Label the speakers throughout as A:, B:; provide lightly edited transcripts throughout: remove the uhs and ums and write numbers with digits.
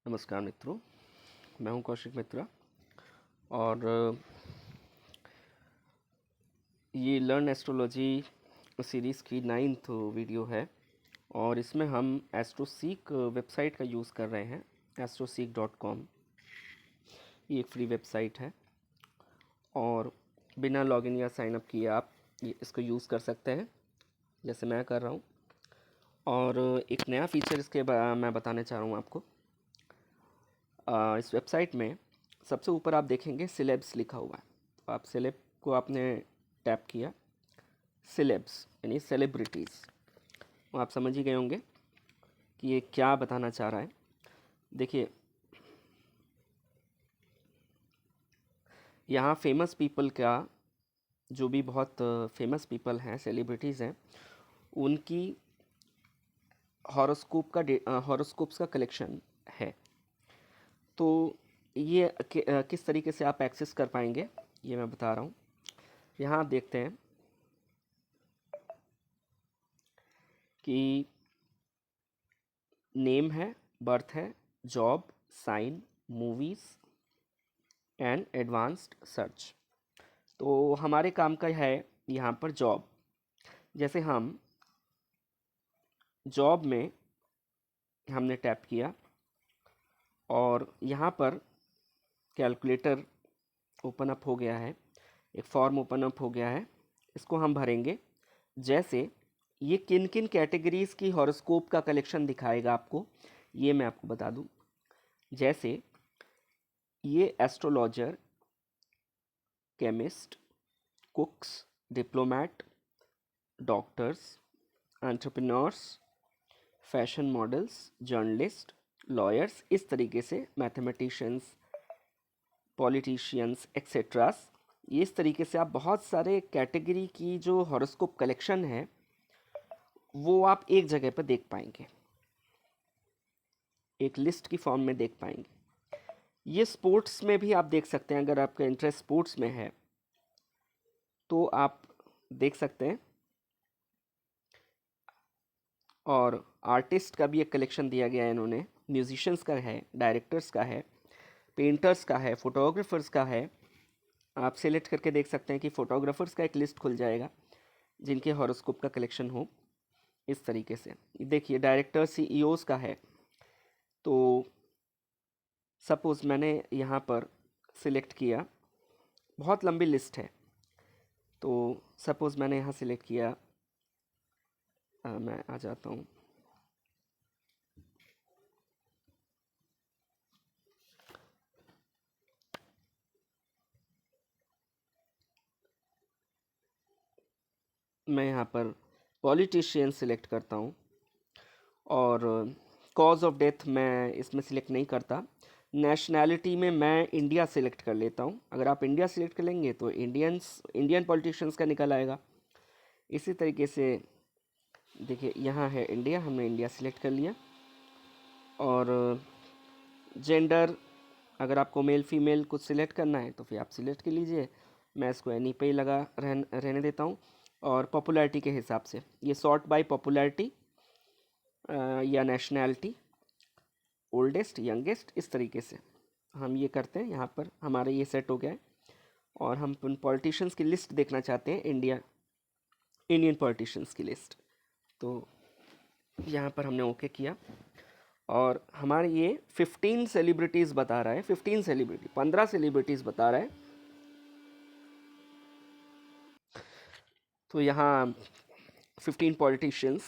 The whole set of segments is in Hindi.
A: नमस्कार मित्रों, मैं हूं कौशिक मित्रा और ये लर्न एस्ट्रोलॉजी सीरीज़ की 9th वीडियो है और इसमें हम एस्ट्रोसीक वेबसाइट का यूज़ कर रहे हैं। astroseek.com ये एक फ्री वेबसाइट है और बिना लॉगिन या साइन अप किए आप इसको यूज़ कर सकते हैं, जैसे मैं कर रहा हूँ। और एक नया फीचर मैं बताने चाह रहा हूँ आपको। इस वेबसाइट में सबसे ऊपर आप देखेंगे सिलेब्स लिखा हुआ है। तो आप सिलेब को आपने टैप किया, सिलेब्स यानी सेलिब्रिटीज़, तो आप समझ ही गए होंगे कि ये क्या बताना चाह रहा है। देखिए, यहाँ फेमस पीपल का, जो भी बहुत फेमस पीपल हैं, सेलिब्रिटीज़ हैं, उनकी हॉरोस्कोप्स का कलेक्शन है। तो ये किस तरीके से आप एक्सेस कर पाएंगे ये मैं बता रहा हूँ। यहाँ आप देखते हैं कि नेम है, बर्थ है, job, sign, movies and advanced search. तो हमारे काम का है यहाँ पर जॉब। जैसे हम जॉब में हमने टैप किया और यहाँ पर कैलकुलेटर ओपन अप हो गया है, एक फॉर्म ओपन अप हो गया है। इसको हम भरेंगे। जैसे ये किन किन कैटेगरीज़ की हॉरोस्कोप का कलेक्शन दिखाएगा आपको, ये मैं आपको बता दूं। जैसे ये astrologer, chemist, कुक्स, diplomat, doctors, entrepreneurs, fashion models, journalist, lawyers, इस तरीके से मैथमेटिशियंस, पॉलिटिशियंस एक्सेट्रास, ये इस तरीके से आप बहुत सारे कैटेगरी की जो हॉरोस्कोप कलेक्शन है वो आप एक जगह पर देख पाएंगे, एक लिस्ट की फॉर्म में देख पाएंगे। ये स्पोर्ट्स में भी आप देख सकते हैं। अगर आपका इंटरेस्ट स्पोर्ट्स में है तो आप देख सकते हैं। और आर्टिस्ट का भी एक कलेक्शन दिया गया है इन्होंने, म्यूजिशियंस का है, डायरेक्टर्स का है, पेंटर्स का है, फोटोग्राफर्स का है। आप सेलेक्ट करके देख सकते हैं कि फ़ोटोग्राफर्स का एक लिस्ट खुल जाएगा जिनके हॉरोस्कोप का कलेक्शन हो। इस तरीके से देखिए, डायरेक्टर सीईओज़ का है। तो सपोज़ मैंने यहाँ पर सिलेक्ट किया, बहुत लंबी लिस्ट है। तो सपोज़ मैंने यहाँ सिलेक्ट किया, मैं आ जाता हूँ। मैं यहाँ पर पॉलिटिशियन सिलेक्ट करता हूँ और कॉज ऑफ डेथ मैं इसमें सिलेक्ट नहीं करता। नेशनैलिटी में मैं इंडिया सिलेक्ट कर लेता हूँ। अगर आप इंडिया सिलेक्ट कर लेंगे तो इंडियन पॉलिटिशियंस का निकल आएगा। इसी तरीके से देखिए, यहाँ है इंडिया, हमने इंडिया सिलेक्ट कर लिया। और जेंडर, अगर आपको मेल फीमेल कुछ सिलेक्ट करना है तो फिर आप सिलेक्ट कर लीजिए। मैं इसको एनी पे ही रहने देता हूँ। और पॉपुलैरिटी के हिसाब से ये सॉर्ट बाय पॉपुलैरिटी या नेशनैलिटी, ओल्डेस्ट, यंगेस्ट, इस तरीके से हम ये करते हैं। यहाँ पर हमारा ये सेट हो गया है और हम उन पॉलिटिशियंस की लिस्ट देखना चाहते हैं, इंडियन पॉलिटिशियंस की लिस्ट। तो यहाँ पर हमने ओके किया और हमारे ये 15 सेलिब्रिटीज़ बता रहा है। 15 सेलिब्रिटीज़ बता रहा है। तो यहाँ 15 पॉलिटिशियंस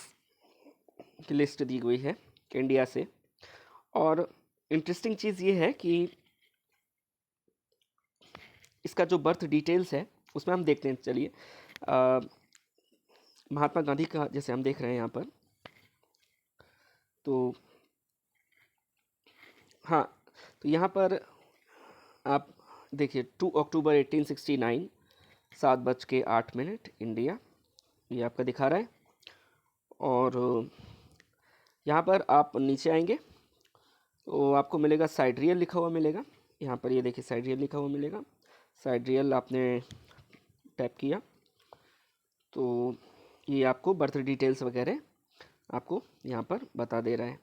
A: की लिस्ट दी गई है इंडिया से। और इंटरेस्टिंग चीज़ ये है कि इसका जो बर्थ डिटेल्स है उसमें हम देखते हैं। चलिए, महात्मा गांधी का जैसे हम देख रहे हैं यहाँ पर। तो हाँ, तो यहाँ पर आप देखिए 2 अक्टूबर 1869, 7:08 इंडिया, ये आपका दिखा रहा है। और यहाँ पर आप नीचे आएंगे तो आपको मिलेगा साइड्रियल लिखा हुआ मिलेगा। यहाँ पर ये देखिए साइड्रियल लिखा हुआ मिलेगा। साइड्रियल आपने टैप किया तो ये आपको बर्थ डिटेल्स वगैरह आपको यहाँ पर बता दे रहा है।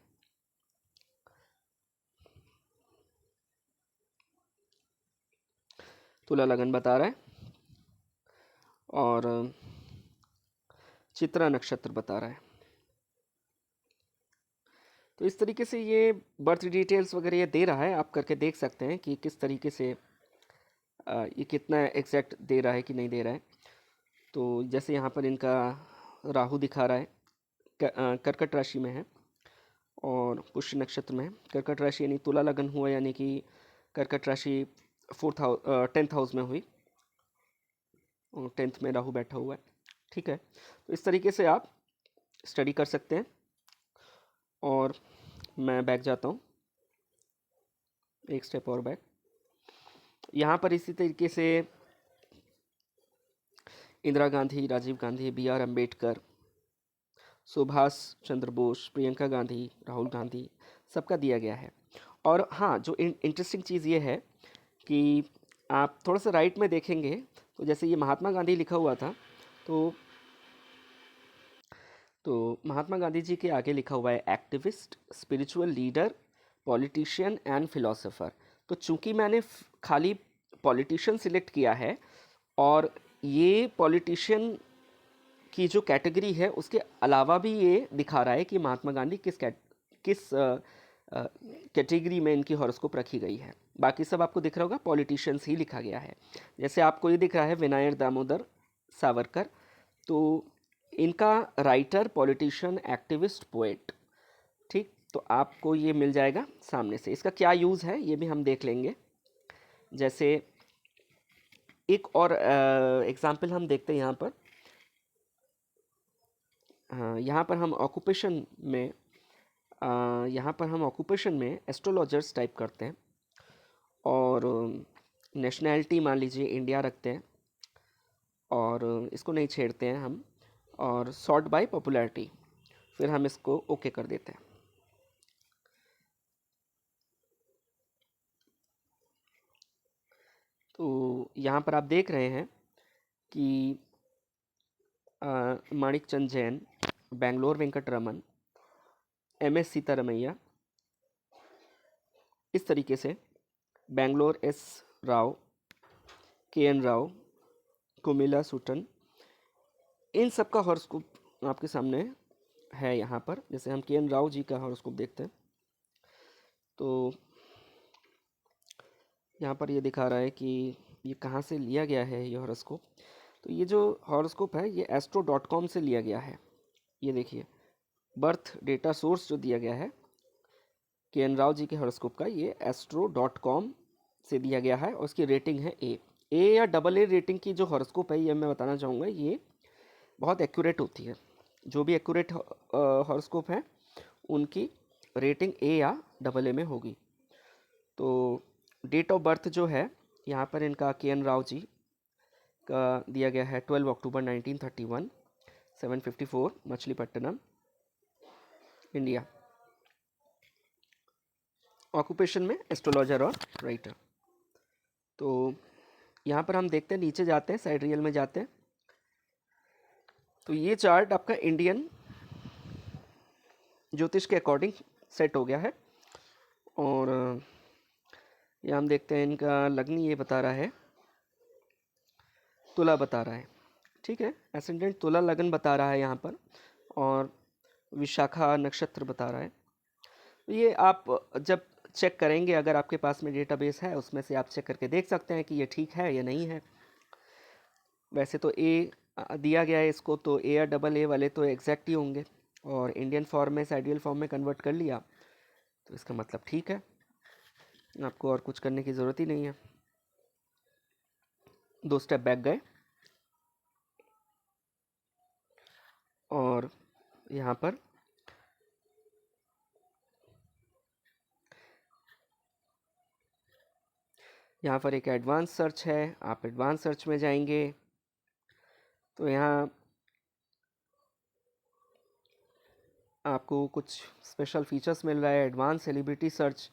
A: तुला लगन बता रहा है, और चित्रा नक्षत्र बता रहा है। तो इस तरीके से ये बर्थ डिटेल्स वगैरह ये दे रहा है, आप करके देख सकते हैं कि किस तरीके से ये कितना एग्जैक्ट दे रहा है कि नहीं दे रहा है। तो जैसे यहाँ पर इनका राहु दिखा रहा है, कर्कट राशि में है और पुष्य नक्षत्र में है। कर्कट राशि यानी तुला लगन हुआ, यानी कि कर्कट राशि 10th हाउस में हुई और 10th में राहु बैठा हुआ है। ठीक है, तो इस तरीके से आप स्टडी कर सकते हैं। और मैं बैक जाता हूँ, एक स्टेप और बैक। यहाँ पर इसी तरीके से इंदिरा गांधी, राजीव गांधी, B.R. अम्बेडकर, सुभाष चंद्र बोस, प्रियंका गांधी, राहुल गांधी, सबका दिया गया है। और हाँ, जो इंटरेस्टिंग चीज़ ये है कि आप थोड़ा सा राइट में देखेंगे तो जैसे ये महात्मा गांधी लिखा हुआ था, तो महात्मा गांधी जी के आगे लिखा हुआ है activist, spiritual leader, politician and philosopher. तो चूंकि मैंने खाली पॉलिटिशियन सिलेक्ट किया है, और ये पॉलिटिशियन की जो कैटेगरी है उसके अलावा भी ये दिखा रहा है कि महात्मा गांधी किस कैटेगरी में इनकी हॉरोस्कोप रखी गई है। बाकी सब आपको दिख रहा होगा पॉलिटिशियंस ही लिखा गया है। जैसे आपको ये दिख रहा है विनायक दामोदर सावरकर, तो इनका राइटर, पॉलिटिशियन, एक्टिविस्ट, पोएट। ठीक, तो आपको ये मिल जाएगा सामने से। इसका क्या यूज़ है ये भी हम देख लेंगे। जैसे एक और एग्जाम्पल हम देखते हैं यहाँ पर। हाँ, यहाँ पर हम ऑक्यूपेशन में एस्ट्रोलॉजर्स टाइप करते हैं और नेशनैलिटी मान लीजिए इंडिया रखते हैं, और इसको नहीं छेड़ते हैं हम, और सॉर्ट बाय पॉपुलैरिटी, फिर हम इसको ओके कर देते हैं। तो यहाँ पर आप देख रहे हैं कि माणिक चंद जैन, बेंगलोर वेंकट रमन, MS सीतारमैया, इस तरीके से बेंगलोर S राव, KN राव, कुमिला सुटन, इन सब का हॉरोस्कोप आपके सामने है यहाँ पर। जैसे हम KN राव जी का हॉरोस्कोप देखते हैं तो यहाँ पर ये दिखा रहा है कि ये कहाँ से लिया गया है ये हॉरोस्कोप। तो ये जो हॉरोस्कोप है ये astro.com से लिया गया है। ये देखिए बर्थ डेटा सोर्स जो दिया गया है KN राव जी के हॉरोस्कोप का, ये astro.com से दिया गया है और उसकी रेटिंग है A या AA रेटिंग की जो हॉरोस्कोप है, ये मैं बताना चाहूँगा, ये बहुत एक्यूरेट होती है। जो भी एक्यूरेट हॉरोस्कोप है उनकी रेटिंग A या AA में होगी। तो डेट ऑफ बर्थ जो है यहाँ पर इनका KN राव जी का दिया गया है 12 अक्टूबर 1931, 7:54 मछलीपट्टनम, इंडिया। ऑक्यूपेशन में एस्ट्रोलॉजर और राइटर। तो यहाँ पर हम देखते हैं, नीचे जाते हैं, साइड रियल में जाते हैं। तो ये चार्ट आपका इंडियन ज्योतिष के अकॉर्डिंग सेट हो गया है। और ये हम देखते हैं इनका लग्न ये बता रहा है, तुला बता रहा है। ठीक है, एसेंडेंट तुला लगन बता रहा है यहाँ पर, और विशाखा नक्षत्र बता रहा है। तो ये आप जब चेक करेंगे, अगर आपके पास में डेटाबेस है उसमें से आप चेक करके देख सकते हैं कि ये ठीक है या नहीं है। वैसे तो ए दिया गया है इसको, तो A या AA वाले तो एग्जैक्ट ही होंगे, और इंडियन फॉर्म में आइडियल फॉर्म में कन्वर्ट कर लिया तो इसका मतलब ठीक है, आपको और कुछ करने की ज़रूरत ही नहीं है। 2 स्टेप बैक गए और यहाँ पर एक एडवांस सर्च है, आप एडवांस सर्च में जाएंगे तो यहाँ आपको कुछ स्पेशल फीचर्स मिल रहा है। एडवांस सेलिब्रिटी सर्च,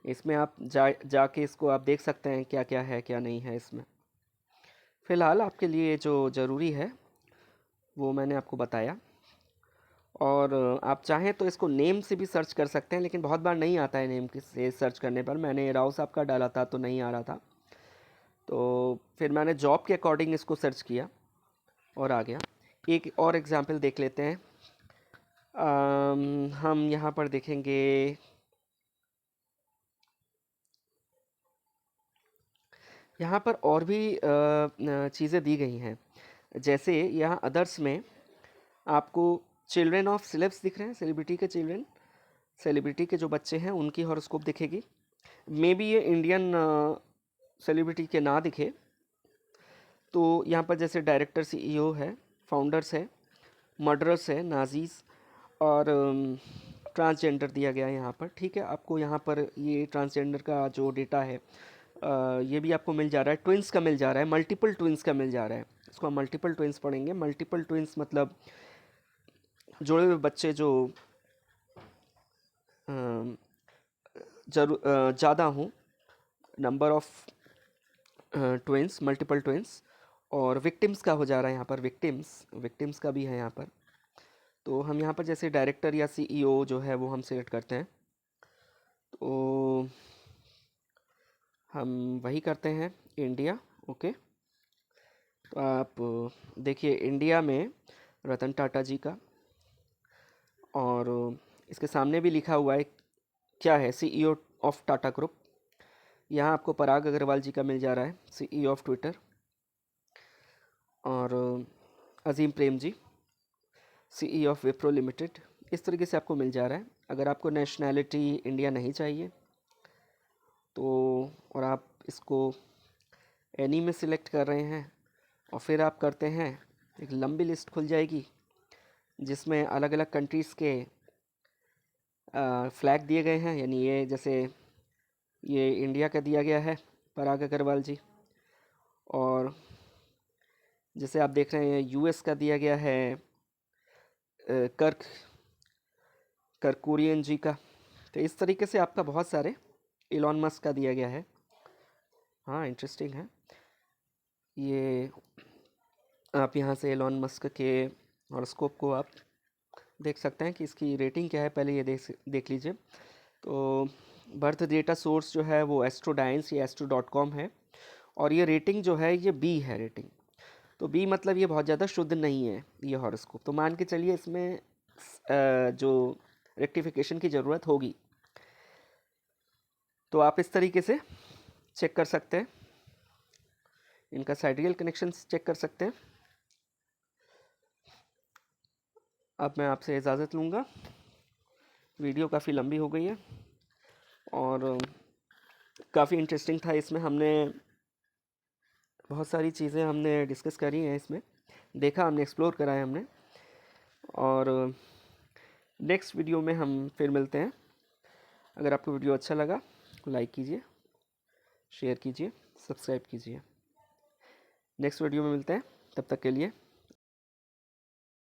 A: इसमें आप जाके इसको आप देख सकते हैं क्या क्या है क्या नहीं है इसमें। फ़िलहाल आपके लिए जो ज़रूरी है वो मैंने आपको बताया, और आप चाहें तो इसको नेम से भी सर्च कर सकते हैं, लेकिन बहुत बार नहीं आता है नेम से सर्च करने पर। मैंने राव साहब का डाला था तो नहीं आ रहा था, तो फिर मैंने जॉब के अकॉर्डिंग इसको सर्च किया और आ गया। एक और एग्जांपल देख लेते हैं। हम यहाँ पर देखेंगे, यहाँ पर और भी चीज़ें दी गई हैं। जैसे यहाँ अदर्स में आपको चिल्ड्रेन ऑफ सेलेब्स दिख रहे हैं, सेलिब्रिटी के चिल्ड्रेन, सेलिब्रिटी के जो बच्चे हैं उनकी हॉरोस्कोप दिखेगी। मे बी ये इंडियन सेलिब्रिटी के ना दिखे, तो यहाँ पर जैसे डायरेक्टर सीईओ है, फाउंडर्स है, मर्डरर्स है, नाजीज और ट्रांसजेंडर दिया गया है यहाँ पर। ठीक है, आपको यहाँ पर ये ट्रांसजेंडर का जो डेटा है ये भी आपको मिल जा रहा है। ट्विंस का मिल जा रहा है, मल्टीपल ट्विंस का मिल जा रहा है। इसको हम मल्टीपल ट्विंस पढ़ेंगे। मल्टीपल ट्विंस मतलब जुड़े हुए बच्चे जो ज़्यादा हों, number of twins, multiple twins. और विक्टिम्स का हो जा रहा है यहाँ पर, विक्टिम्स का भी है यहाँ पर। तो हम यहाँ पर जैसे डायरेक्टर या सीईओ जो है वो हम सिलेक्ट करते हैं, तो हम वही करते हैं, इंडिया। ओके, तो आप देखिए इंडिया में रतन टाटा जी का, और इसके सामने भी लिखा हुआ है क्या है, सीईओ ऑफ टाटा ग्रुप। यहाँ आपको पराग अग्रवाल जी का मिल जा रहा है, सीईओ ऑफ ट्विटर। और अजीम Prem ji, CEO of Wipro limited. इस तरीके से आपको मिल जा रहा है। अगर आपको नेशनैलिटी इंडिया नहीं चाहिए तो, और आप इसको एनी में सिलेक्ट कर रहे हैं और फिर आप करते हैं, एक लंबी लिस्ट खुल जाएगी जिसमें अलग अलग कंट्रीज़ के फ्लैग दिए गए हैं। यानी ये जैसे ये इंडिया का दिया गया है, पराग अग्रवाल जी, और जैसे आप देख रहे हैं यूएस का दिया गया है कर्कोरियन जी का। तो इस तरीके से आपका बहुत सारे, इलॉन मस्क का दिया गया है। हाँ, इंटरेस्टिंग है ये। आप यहाँ से एलॉन मस्क के हॉरोस्कोप को आप देख सकते हैं कि इसकी रेटिंग क्या है, पहले ये देख लीजिए। तो बर्थ डेटा सोर्स जो है वो एस्ट्रोडाइंस या एस्ट्रो.com है, और ये रेटिंग जो है ये बी है रेटिंग। तो बी मतलब ये बहुत ज़्यादा शुद्ध नहीं है ये हॉरोस्कोप। तो मान के चलिए इसमें जो रेक्टिफिकेशन की ज़रूरत होगी। तो आप इस तरीके से चेक कर सकते हैं, इनका साइडियल कनेक्शंस चेक कर सकते हैं। अब मैं आपसे इजाज़त लूँगा, वीडियो काफ़ी लंबी हो गई है और काफ़ी इंटरेस्टिंग था। इसमें हमने बहुत सारी चीज़ें हमने डिस्कस करी हैं, इसमें देखा हमने, एक्सप्लोर करा है हमने। और नेक्स्ट वीडियो में हम फिर मिलते हैं। अगर आपको वीडियो अच्छा लगा लाइक कीजिए, शेयर कीजिए, सब्सक्राइब कीजिए। नेक्स्ट वीडियो में मिलते हैं, तब तक के लिए